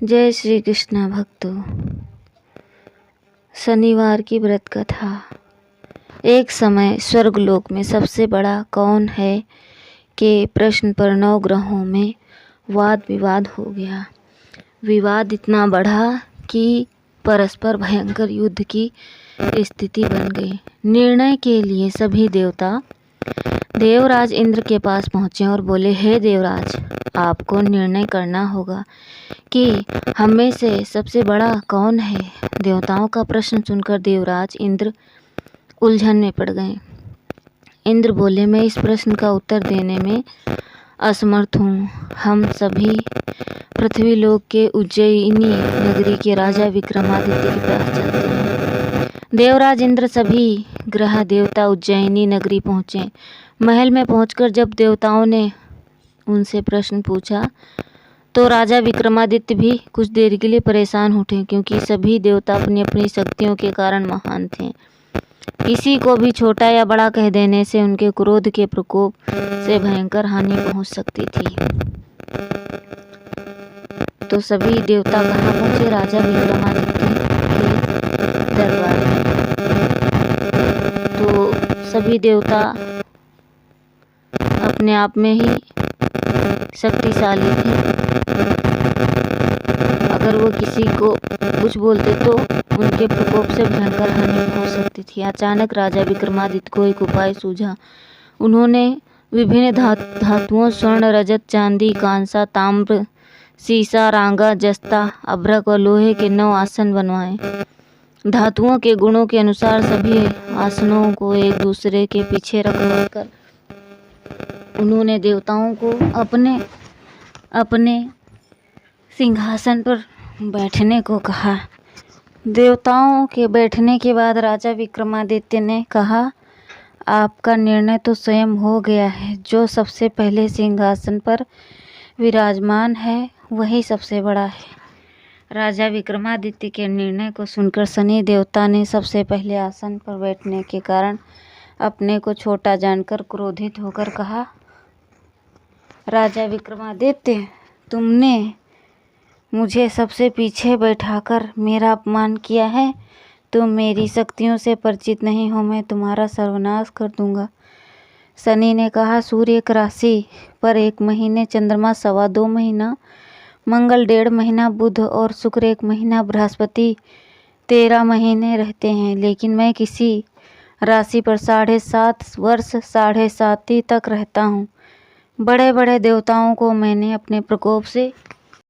जय श्री कृष्ण भक्तों। शनिवार की व्रत कथा। एक समय स्वर्गलोक में सबसे बड़ा कौन है के प्रश्न पर 9 ग्रहों में वाद विवाद हो गया। विवाद इतना बढ़ा कि परस्पर भयंकर युद्ध की स्थिति बन गई। निर्णय के लिए सभी देवता देवराज इंद्र के पास पहुँचे और बोले, हे देवराज, आपको निर्णय करना होगा कि हम में से सबसे बड़ा कौन है। देवताओं का प्रश्न सुनकर देवराज इंद्र उलझन में पड़ गए। इंद्र बोले, मैं इस प्रश्न का उत्तर देने में असमर्थ हूँ। हम सभी पृथ्वी लोक के उज्जयिनी नगरी के राजा विक्रमादित्य के पास चलते हैं। देवराज इंद्र सभी ग्रह देवता उज्जयिनी नगरी पहुँचे। महल में पहुंचकर जब देवताओं ने उनसे प्रश्न पूछा तो राजा विक्रमादित्य भी कुछ देर के लिए परेशान उठे, क्योंकि सभी देवता अपनी अपनी शक्तियों के कारण महान थे। किसी को भी छोटा या बड़ा कह देने से उनके क्रोध के प्रकोप से भयंकर हानि पहुंच सकती थी। तो सभी देवता कहाँ पहुंचे? राजा विक्रमादित्य के दरबार में। तो सभी देवता अपने आप में ही शक्तिशाली थे। अगर वो किसी को कुछ बोलते तो उनके प्रकोप से भयंकर हानि हो सकती थी। अचानक राजा विक्रमादित्य को एक उपाय सूझा। उन्होंने विभिन्न धातुओं स्वर्ण, रजत, चांदी, कांसा, ताम्र, सीसा, रांगा, जस्ता, अभ्रक और लोहे के 9 आसन बनवाए। धातुओं के गुणों के अनुसार सभी आसनों को एक दूसरे के पीछे रखवाकर उन्होंने देवताओं को अपने अपने सिंहासन पर बैठने को कहा। देवताओं के बैठने के बाद राजा विक्रमादित्य ने कहा, आपका निर्णय तो स्वयं हो गया है। जो सबसे पहले सिंहासन पर विराजमान है वही सबसे बड़ा है। राजा विक्रमादित्य के निर्णय को सुनकर शनि देवता ने सबसे पहले आसन पर बैठने के कारण अपने को छोटा जानकर क्रोधित होकर कहा, राजा विक्रमादित्य, तुमने मुझे सबसे पीछे बैठाकर मेरा अपमान किया है। तुम मेरी शक्तियों से परिचित नहीं हो, मैं तुम्हारा सर्वनाश कर दूंगा। शनि ने कहा, सूर्य एक राशि पर 1 महीने, चंद्रमा 2.25 महीना, मंगल 1.5 महीना, बुध और शुक्र 1 महीना, बृहस्पति 13 महीने रहते हैं, लेकिन मैं किसी राशि पर 7.5 वर्ष 7.5 तक रहता हूँ। बड़े बड़े देवताओं को मैंने अपने प्रकोप से